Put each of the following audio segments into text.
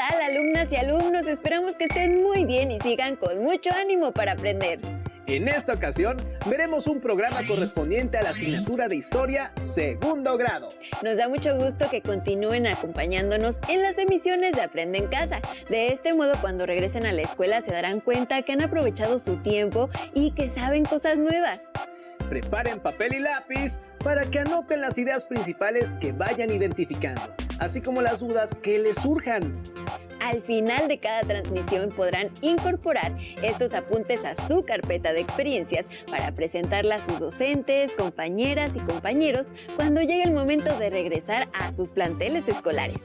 tal, alumnas y alumnos? Esperamos que estén muy bien y sigan con mucho ánimo para aprender. En esta ocasión, veremos un programa correspondiente a la asignatura de Historia, segundo grado. Nos da mucho gusto que continúen acompañándonos en las emisiones de Aprende en Casa. De este modo, cuando regresen a la escuela se darán cuenta que han aprovechado su tiempo y que saben cosas nuevas. Preparen papel y lápiz para que anoten las ideas principales que vayan identificando, así como las dudas que les surjan. Al final de cada transmisión podrán incorporar estos apuntes a su carpeta de experiencias para presentarla a sus docentes, compañeras y compañeros cuando llegue el momento de regresar a sus planteles escolares.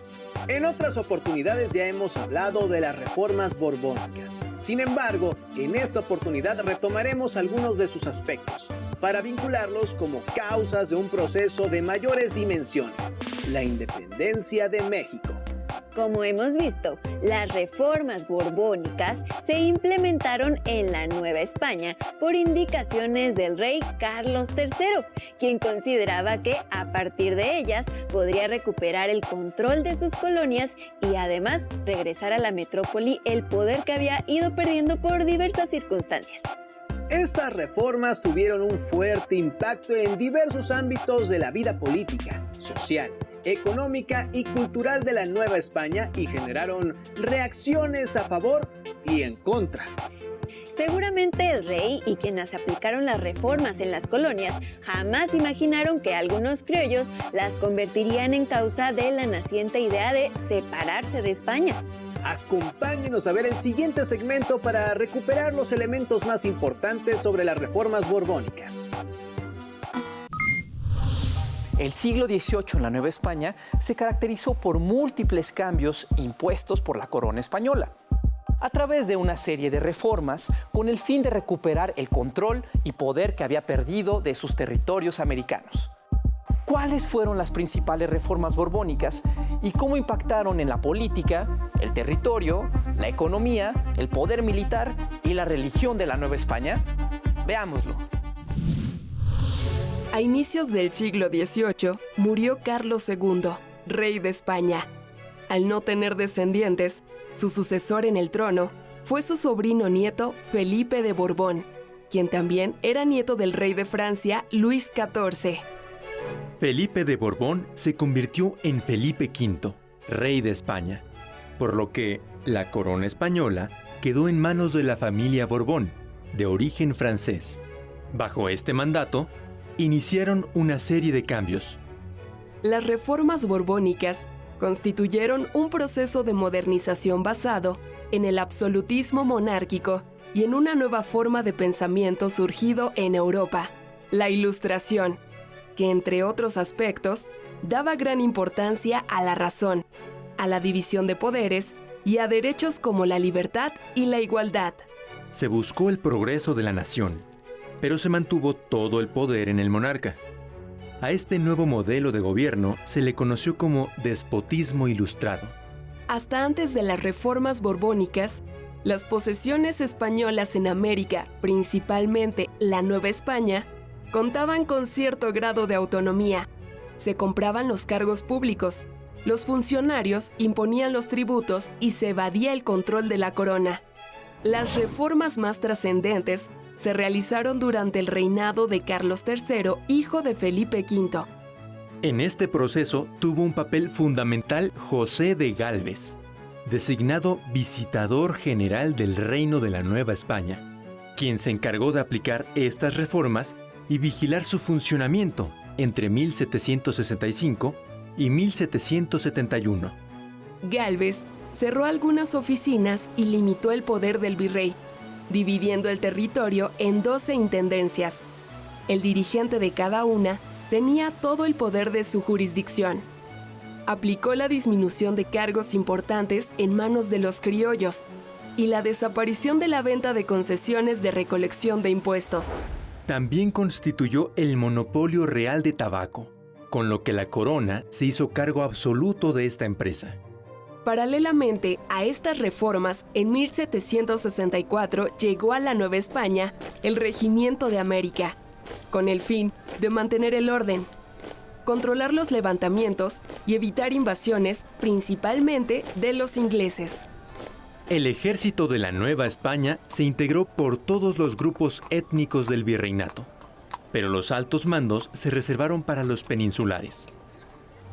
En otras oportunidades ya hemos hablado de las reformas borbónicas. Sin embargo, en esta oportunidad retomaremos algunos de sus aspectos para vincularlos como causas de un proceso de mayores dimensiones, la independencia de México. Como hemos visto, las reformas borbónicas se implementaron en la Nueva España por indicaciones del rey Carlos III, quien consideraba que a partir de ellas podría recuperar el control de sus colonias y además regresar a la metrópoli el poder que había ido perdiendo por diversas circunstancias. Estas reformas tuvieron un fuerte impacto en diversos ámbitos de la vida política, social, económica y cultural de la Nueva España y generaron reacciones a favor y en contra. Seguramente el rey y quienes aplicaron las reformas en las colonias jamás imaginaron que algunos criollos las convertirían en causa de la naciente idea de separarse de España. Acompáñenos a ver el siguiente segmento para recuperar los elementos más importantes sobre las reformas borbónicas. El siglo XVIII en la Nueva España se caracterizó por múltiples cambios impuestos por la corona española, a través de una serie de reformas con el fin de recuperar el control y poder que había perdido de sus territorios americanos. ¿Cuáles fueron las principales reformas borbónicas y cómo impactaron en la política, el territorio, la economía, el poder militar y la religión de la Nueva España? Veámoslo. A inicios del siglo XVIII murió Carlos II, rey de España. Al no tener descendientes, su sucesor en el trono fue su sobrino nieto Felipe de Borbón, quien también era nieto del rey de Francia, Luis XIV. Felipe de Borbón se convirtió en Felipe V, rey de España, por lo que la corona española quedó en manos de la familia Borbón, de origen francés. Bajo este mandato, iniciaron una serie de cambios. Las reformas borbónicas constituyeron un proceso de modernización basado en el absolutismo monárquico y en una nueva forma de pensamiento surgido en Europa, la Ilustración, que entre otros aspectos daba gran importancia a la razón, a la división de poderes y a derechos como la libertad y la igualdad. Se buscó el progreso de la nación, pero se mantuvo todo el poder en el monarca. A este nuevo modelo de gobierno se le conoció como despotismo ilustrado. Hasta antes de las reformas borbónicas, las posesiones españolas en América, principalmente la Nueva España, contaban con cierto grado de autonomía. Se compraban los cargos públicos, los funcionarios imponían los tributos y se evadía el control de la corona. Las reformas más trascendentes se realizaron durante el reinado de Carlos III, hijo de Felipe V. En este proceso tuvo un papel fundamental José de Gálvez, designado visitador general del Reino de la Nueva España, quien se encargó de aplicar estas reformas y vigilar su funcionamiento entre 1765 y 1771. Gálvez cerró algunas oficinas y limitó el poder del virrey, dividiendo el territorio en 12 intendencias. El dirigente de cada una tenía todo el poder de su jurisdicción. Aplicó la disminución de cargos importantes en manos de los criollos y la desaparición de la venta de concesiones de recolección de impuestos. También constituyó el monopolio real de tabaco, con lo que la corona se hizo cargo absoluto de esta empresa. Paralelamente a estas reformas, en 1764 llegó a la Nueva España el Regimiento de América, con el fin de mantener el orden. controlar los levantamientos y evitar invasiones, principalmente de los ingleses. El ejército de la Nueva España se integró por todos los grupos étnicos del virreinato, pero los altos mandos se reservaron para los peninsulares.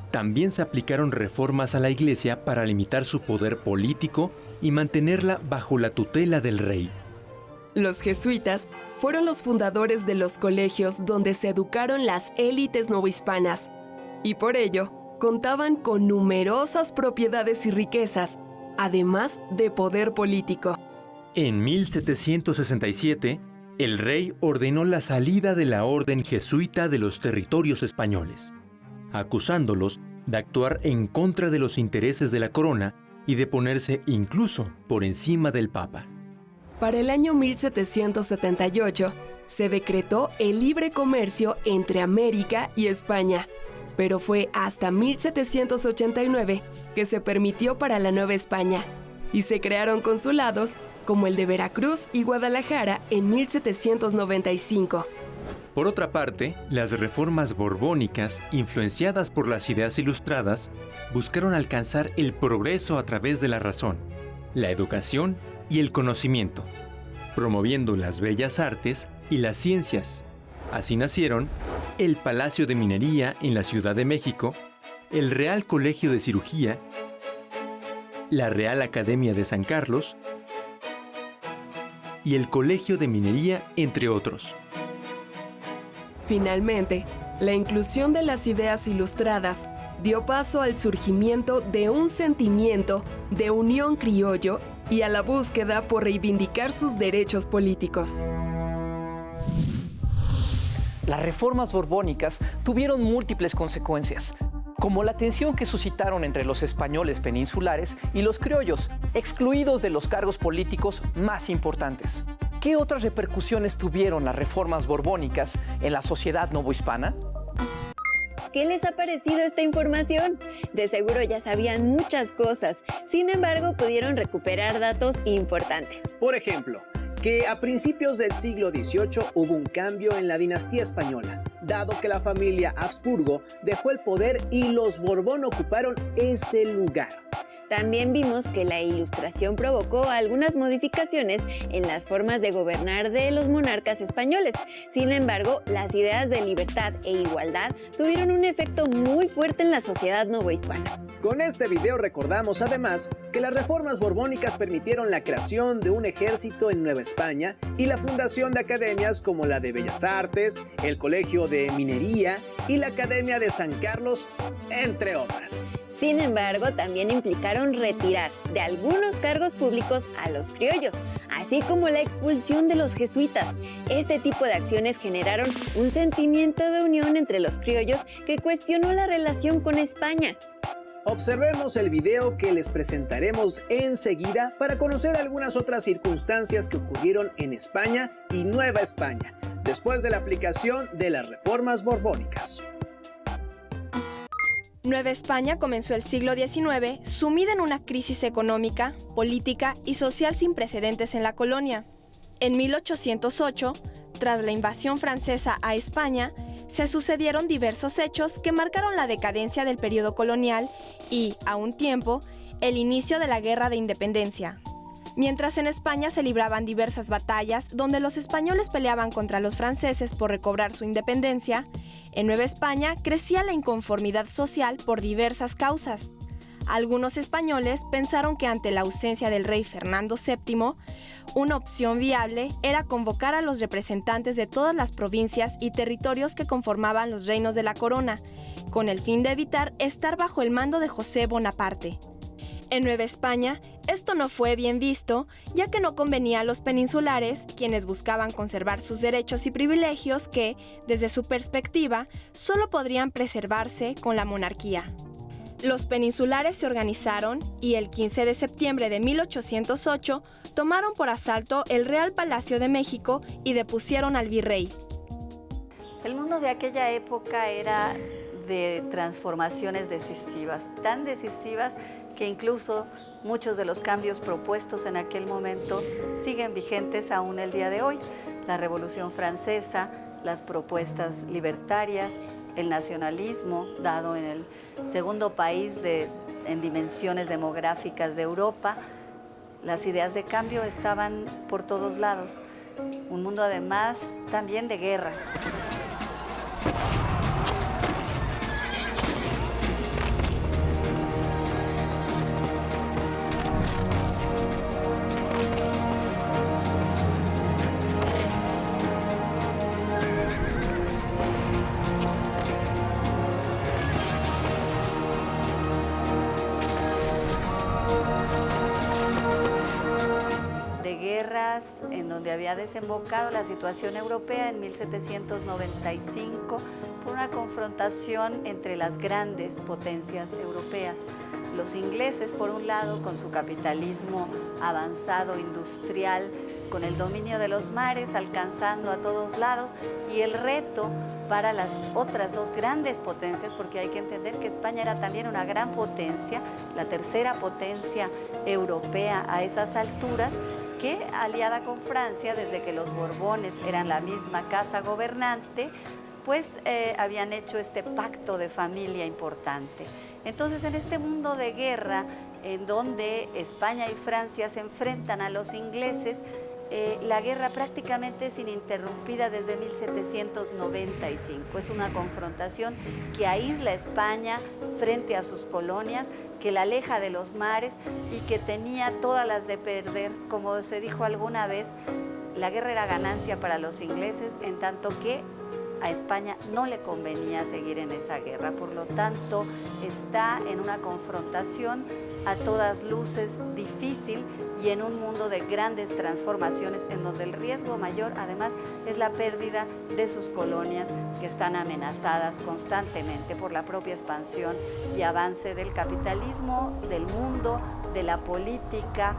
También se aplicaron reformas a la Iglesia para limitar su poder político y mantenerla bajo la tutela del rey. Los jesuitas fueron los fundadores de los colegios donde se educaron las élites novohispanas, y por ello contaban con numerosas propiedades y riquezas, además de poder político. En 1767, el rey ordenó la salida de la orden jesuita de los territorios españoles, acusándolos de actuar en contra de los intereses de la corona y de ponerse incluso por encima del Papa. Para el año 1778, se decretó el libre comercio entre América y España, pero fue hasta 1789 que se permitió para la Nueva España, y se crearon consulados como el de Veracruz y Guadalajara en 1795. Por otra parte, las reformas borbónicas, influenciadas por las ideas ilustradas, buscaron alcanzar el progreso a través de la razón, la educación y el conocimiento, promoviendo las bellas artes y las ciencias. Así nacieron el Palacio de Minería en la Ciudad de México, el Real Colegio de Cirugía, la Real Academia de San Carlos y el Colegio de Minería, entre otros. Finalmente, la inclusión de las ideas ilustradas dio paso al surgimiento de un sentimiento de unión criollo y a la búsqueda por reivindicar sus derechos políticos. Las reformas borbónicas tuvieron múltiples consecuencias, como la tensión que suscitaron entre los españoles peninsulares y los criollos, excluidos de los cargos políticos más importantes. ¿Qué otras repercusiones tuvieron las reformas borbónicas en la sociedad novohispana? ¿Qué les ha parecido esta información? De seguro ya sabían muchas cosas, sin embargo pudieron recuperar datos importantes. Por ejemplo, que a principios del siglo XVIII hubo un cambio en la dinastía española, dado que la familia Habsburgo dejó el poder y los Borbón ocuparon ese lugar. También vimos que la Ilustración provocó algunas modificaciones en las formas de gobernar de los monarcas españoles. Sin embargo, las ideas de libertad e igualdad tuvieron un efecto muy fuerte en la sociedad novohispana. Con este video recordamos además que las reformas borbónicas permitieron la creación de un ejército en Nueva España y la fundación de academias como la de Bellas Artes, el Colegio de Minería y la Academia de San Carlos, entre otras. Sin embargo, también implicaron retirar de algunos cargos públicos a los criollos, así como la expulsión de los jesuitas. Este tipo de acciones generaron un sentimiento de unión entre los criollos que cuestionó la relación con España. Observemos el video que les presentaremos enseguida para conocer algunas otras circunstancias que ocurrieron en España y Nueva España, después de la aplicación de las reformas borbónicas. Nueva España comenzó el siglo XIX sumida en una crisis económica, política y social sin precedentes en la colonia. En 1808, tras la invasión francesa a España, se sucedieron diversos hechos que marcaron la decadencia del periodo colonial y, a un tiempo, el inicio de la Guerra de Independencia. Mientras en España se libraban diversas batallas donde los españoles peleaban contra los franceses por recobrar su independencia, en Nueva España crecía la inconformidad social por diversas causas. Algunos españoles pensaron que ante la ausencia del rey Fernando VII, una opción viable era convocar a los representantes de todas las provincias y territorios que conformaban los reinos de la corona, con el fin de evitar estar bajo el mando de José Bonaparte. En Nueva España, esto no fue bien visto, ya que no convenía a los peninsulares, quienes buscaban conservar sus derechos y privilegios que, desde su perspectiva, solo podrían preservarse con la monarquía. Los peninsulares se organizaron y el 15 de septiembre de 1808 tomaron por asalto el Real Palacio de México y depusieron al virrey. El mundo de aquella época era de transformaciones decisivas, tan decisivas que incluso muchos de los cambios propuestos en aquel momento siguen vigentes aún el día de hoy. La Revolución Francesa, las propuestas libertarias, el nacionalismo, dado en el segundo país en dimensiones demográficas de Europa. Las ideas de cambio estaban por todos lados. Un mundo además también de guerras. En donde había desembocado la situación europea en 1795 por una confrontación entre las grandes potencias europeas. Los ingleses, por un lado, con su capitalismo avanzado, industrial, con el dominio de los mares, alcanzando a todos lados, y el reto para las otras dos grandes potencias, porque hay que entender que España era también una gran potencia, la tercera potencia europea a esas alturas, que aliada con Francia, desde que los Borbones eran la misma casa gobernante, pues habían hecho este pacto de familia importante. Entonces, en este mundo de guerra, en donde España y Francia se enfrentan a los ingleses, la guerra prácticamente es ininterrumpida desde 1795. Es una confrontación que aísla a España frente a sus colonias, que la aleja de los mares y que tenía todas las de perder. Como se dijo alguna vez, la guerra era ganancia para los ingleses, en tanto que a España no le convenía seguir en esa guerra. Por lo tanto, está en una confrontación a todas luces difícil y en un mundo de grandes transformaciones, en donde el riesgo mayor además es la pérdida de sus colonias, que están amenazadas constantemente por la propia expansión y avance del capitalismo, del mundo, de la política,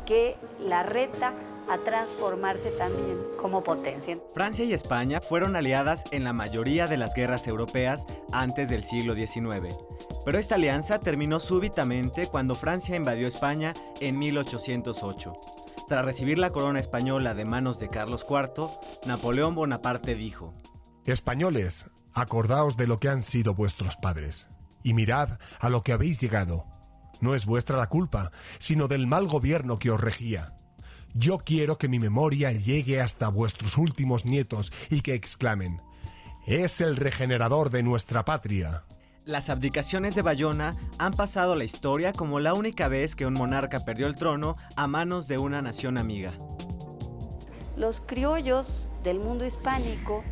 que la reta a transformarse también como potencia. Francia y España fueron aliadas en la mayoría de las guerras europeas antes del siglo XIX, pero esta alianza terminó súbitamente cuando Francia invadió España en 1808. Tras recibir la corona española de manos de Carlos IV, Napoleón Bonaparte dijo: «Españoles, acordaos de lo que han sido vuestros padres, y mirad a lo que habéis llegado. No es vuestra la culpa, sino del mal gobierno que os regía. Yo quiero que mi memoria llegue hasta vuestros últimos nietos y que exclamen: ¡es el regenerador de nuestra patria!». Las abdicaciones de Bayona han pasado a la historia como la única vez que un monarca perdió el trono a manos de una nación amiga. Los criollos del mundo hispánico,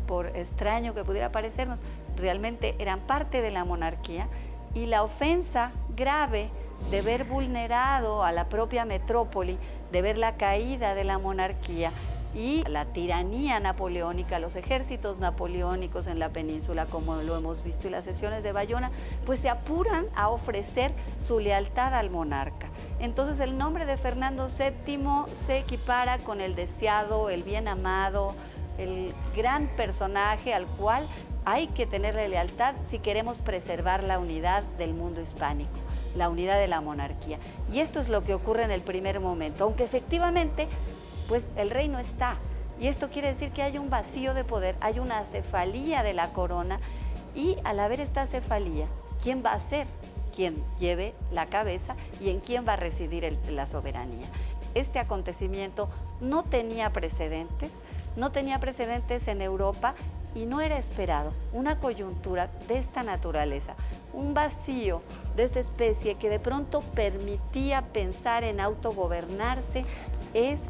por extraño que pudiera parecernos, realmente eran parte de la monarquía, y la ofensa grave de ver vulnerado a la propia metrópoli, de ver la caída de la monarquía y la tiranía napoleónica, los ejércitos napoleónicos en la península, como lo hemos visto, y las sesiones de Bayona, pues se apuran a ofrecer su lealtad al monarca. Entonces el nombre de Fernando VII se equipara con el deseado, el bien amado, el gran personaje al cual hay que tenerle lealtad si queremos preservar la unidad del mundo hispánico, la unidad de la monarquía. Y esto es lo que ocurre en el primer momento, aunque efectivamente pues el rey no está. Y esto quiere decir que hay un vacío de poder, hay una acefalía de la corona, y al haber esta acefalía, ¿quién va a ser quien lleve la cabeza y en quién va a residir la soberanía? Este acontecimiento no tenía precedentes en Europa, y no era esperado. Una coyuntura de esta naturaleza, un vacío de esta especie que de pronto permitía pensar en autogobernarse, es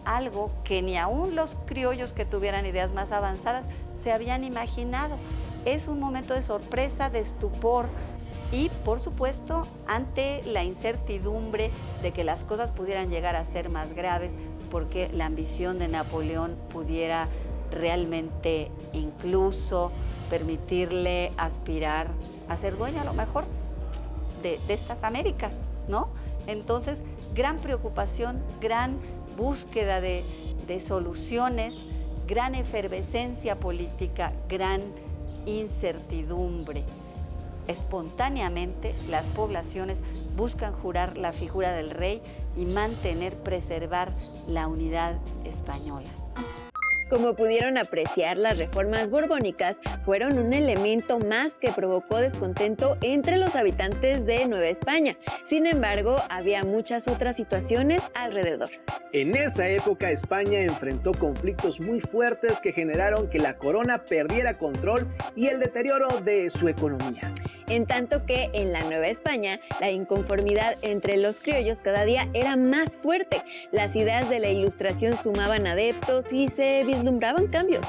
algo que ni aún los criollos que tuvieran ideas más avanzadas se habían imaginado. Es un momento de sorpresa, de estupor, y por supuesto ante la incertidumbre de que las cosas pudieran llegar a ser más graves, porque la ambición de Napoleón pudiera realmente incluso permitirle aspirar a ser dueño a lo mejor de estas Américas, ¿no? Entonces, gran preocupación, gran búsqueda de soluciones, gran efervescencia política, gran incertidumbre. Espontáneamente, las poblaciones buscan jurar la figura del rey y preservar la unidad española. Como pudieron apreciar, las reformas borbónicas fueron un elemento más que provocó descontento entre los habitantes de Nueva España. Sin embargo, había muchas otras situaciones alrededor. En esa época, España enfrentó conflictos muy fuertes que generaron que la corona perdiera control y el deterioro de su economía. En tanto que en la Nueva España, la inconformidad entre los criollos cada día era más fuerte. Las ideas de la Ilustración sumaban adeptos y se vislumbraban cambios.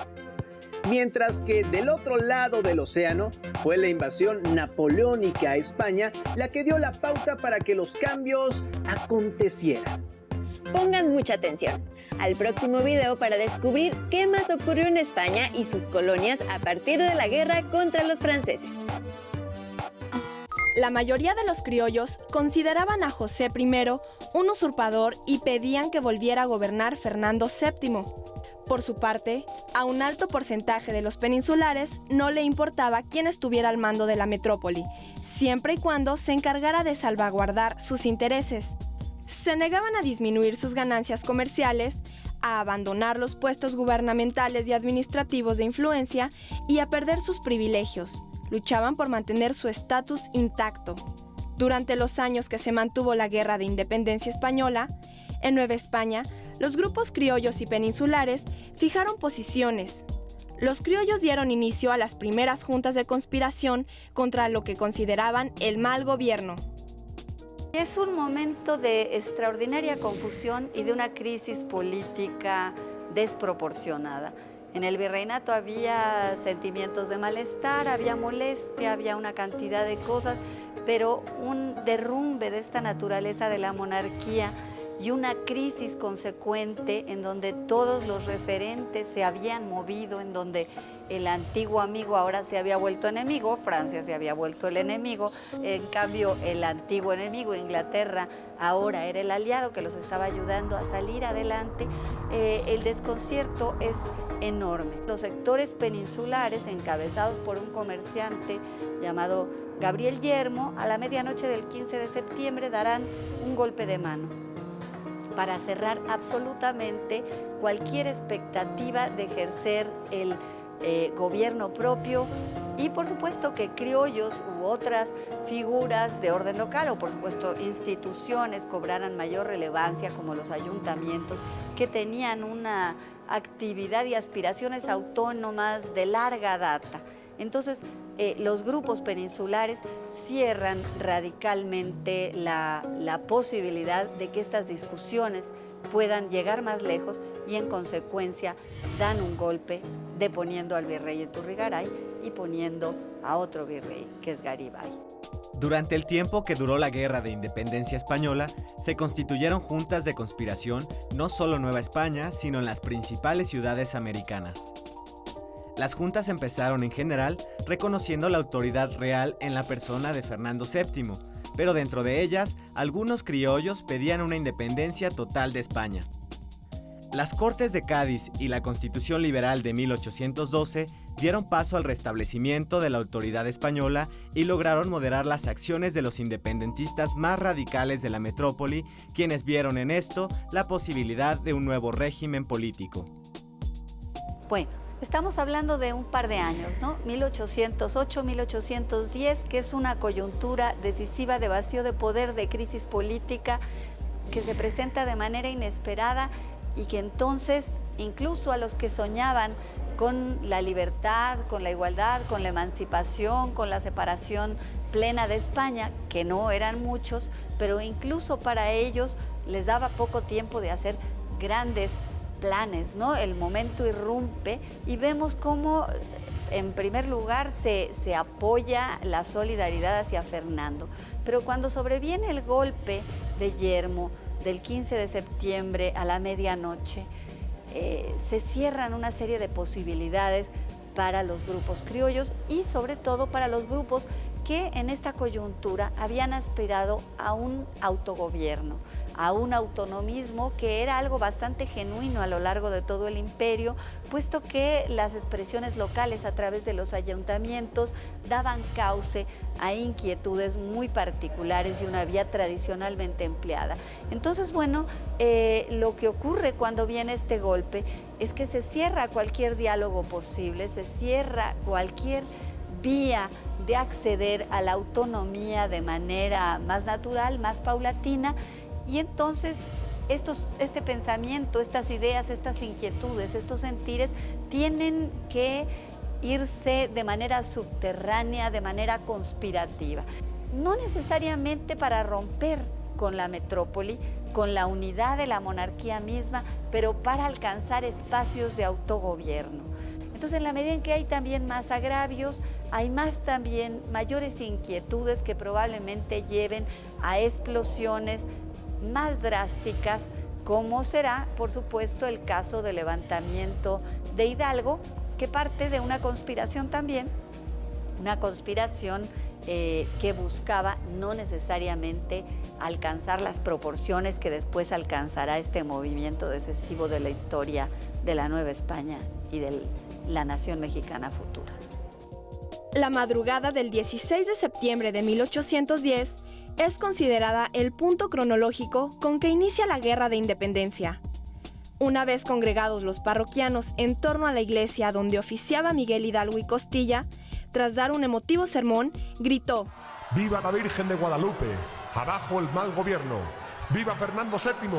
Mientras que del otro lado del océano fue la invasión napoleónica a España la que dio la pauta para que los cambios acontecieran. Pongan mucha atención al próximo video para descubrir qué más ocurrió en España y sus colonias a partir de la guerra contra los franceses. La mayoría de los criollos consideraban a José I un usurpador y pedían que volviera a gobernar Fernando VII. Por su parte, a un alto porcentaje de los peninsulares no le importaba quién estuviera al mando de la metrópoli, siempre y cuando se encargara de salvaguardar sus intereses. Se negaban a disminuir sus ganancias comerciales, a abandonar los puestos gubernamentales y administrativos de influencia y a perder sus privilegios. Luchaban por mantener su estatus intacto. Durante los años que se mantuvo la Guerra de Independencia Española, en Nueva España, los grupos criollos y peninsulares fijaron posiciones. Los criollos dieron inicio a las primeras juntas de conspiración contra lo que consideraban el mal gobierno. Es un momento de extraordinaria confusión y de una crisis política desproporcionada. En el virreinato había sentimientos de malestar, había molestia, había una cantidad de cosas, pero un derrumbe de esta naturaleza de la monarquía y una crisis consecuente en donde todos los referentes se habían movido, en donde el antiguo amigo ahora se había vuelto enemigo, Francia se había vuelto el enemigo, en cambio el antiguo enemigo, Inglaterra, ahora era el aliado que los estaba ayudando a salir adelante. El desconcierto es enorme. Los sectores peninsulares, encabezados por un comerciante llamado Gabriel Yermo, a la medianoche del 15 de septiembre darán un golpe de mano para cerrar absolutamente cualquier expectativa de ejercer el gobierno propio, y por supuesto que criollos u otras figuras de orden local o por supuesto instituciones cobraran mayor relevancia, como los ayuntamientos, que tenían una actividad y aspiraciones autónomas de larga data. Entonces, los grupos peninsulares cierran radicalmente la posibilidad de que estas discusiones puedan llegar más lejos y en consecuencia dan un golpe deponiendo al virrey Iturrigaray y poniendo a otro virrey, que es Garibay. Durante el tiempo que duró la Guerra de Independencia Española, se constituyeron juntas de conspiración no solo en Nueva España, sino en las principales ciudades americanas. Las juntas empezaron en general reconociendo la autoridad real en la persona de Fernando VII, pero dentro de ellas, algunos criollos pedían una independencia total de España. Las Cortes de Cádiz y la Constitución Liberal de 1812 dieron paso al restablecimiento de la autoridad española y lograron moderar las acciones de los independentistas más radicales de la metrópoli, quienes vieron en esto la posibilidad de un nuevo régimen político. Bueno, estamos hablando de un par de años, ¿no? 1808, 1810, que es una coyuntura decisiva de vacío de poder, de crisis política que se presenta de manera inesperada y que entonces, incluso a los que soñaban con la libertad, con la igualdad, con la emancipación, con la separación plena de España, que no eran muchos, pero incluso para ellos les daba poco tiempo de hacer grandes planes, ¿no? El momento irrumpe y vemos cómo, en primer lugar, se apoya la solidaridad hacia Fernando. Pero cuando sobreviene el golpe de Yermo del 15 de septiembre a la medianoche, se cierran una serie de posibilidades para los grupos criollos y sobre todo para los grupos que en esta coyuntura habían aspirado a un autogobierno, a un autonomismo que era algo bastante genuino a lo largo de todo el imperio, puesto que las expresiones locales a través de los ayuntamientos daban cauce a inquietudes muy particulares y una vía tradicionalmente empleada. Entonces, bueno, lo que ocurre cuando viene este golpe es que se cierra cualquier diálogo posible, se cierra cualquier vía de acceder a la autonomía de manera más natural, más paulatina, y entonces este pensamiento, estas ideas, estas inquietudes, estos sentires tienen que irse de manera subterránea, de manera conspirativa. No necesariamente para romper con la metrópoli, con la unidad de la monarquía misma, pero para alcanzar espacios de autogobierno. Entonces, en la medida en que hay también más agravios, hay también mayores inquietudes que probablemente lleven a explosiones más drásticas, como será, por supuesto, el caso del levantamiento de Hidalgo, que parte de una conspiración también, una conspiración que buscaba no necesariamente alcanzar las proporciones que después alcanzará este movimiento decisivo de la historia de la Nueva España y de la nación mexicana futura. La madrugada del 16 de septiembre de 1810 es considerada el punto cronológico con que inicia la Guerra de Independencia. Una vez congregados los parroquianos en torno a la iglesia donde oficiaba Miguel Hidalgo y Costilla, tras dar un emotivo sermón, gritó: ¡Viva la Virgen de Guadalupe! ¡Abajo el mal gobierno! ¡Viva Fernando VII!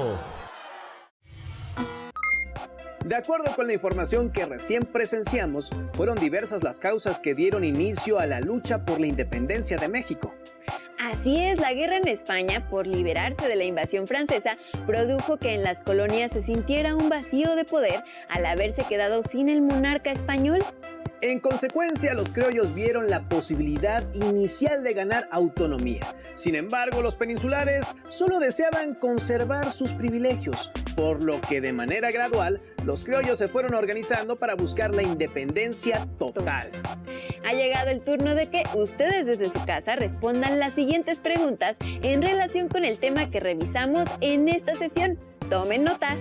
De acuerdo con la información que recién presenciamos, fueron diversas las causas que dieron inicio a la lucha por la independencia de México. Así es, la guerra en España por liberarse de la invasión francesa produjo que en las colonias se sintiera un vacío de poder al haberse quedado sin el monarca español. En consecuencia, los criollos vieron la posibilidad inicial de ganar autonomía. Sin embargo, los peninsulares solo deseaban conservar sus privilegios, por lo que de manera gradual, los criollos se fueron organizando para buscar la independencia total. Ha llegado el turno de que ustedes desde su casa respondan las siguientes preguntas en relación con el tema que revisamos en esta sesión. Tomen nota.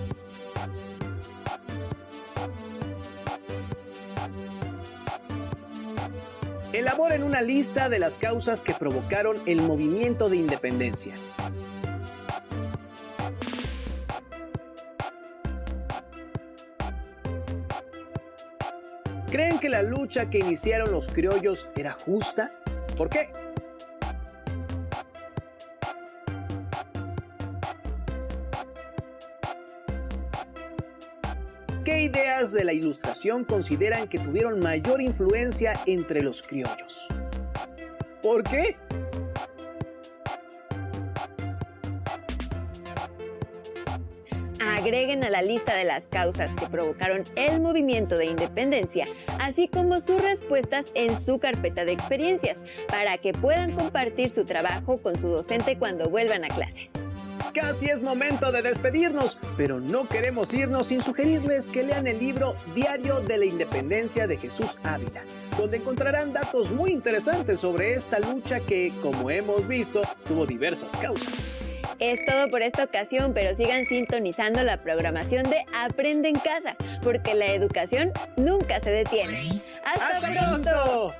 Elaboren una lista de las causas que provocaron el movimiento de independencia. ¿Creen que la lucha que iniciaron los criollos era justa? ¿Por qué? ¿Qué ideas de la Ilustración consideran que tuvieron mayor influencia entre los criollos? ¿Por qué? Agreguen a la lista de las causas que provocaron el movimiento de independencia, así como sus respuestas en su carpeta de experiencias, para que puedan compartir su trabajo con su docente cuando vuelvan a clases. Casi es momento de despedirnos, pero no queremos irnos sin sugerirles que lean el libro Diario de la Independencia de Jesús Ávila, donde encontrarán datos muy interesantes sobre esta lucha que, como hemos visto, tuvo diversas causas. Es todo por esta ocasión, pero sigan sintonizando la programación de Aprende en Casa, porque la educación nunca se detiene. ¡Hasta pronto!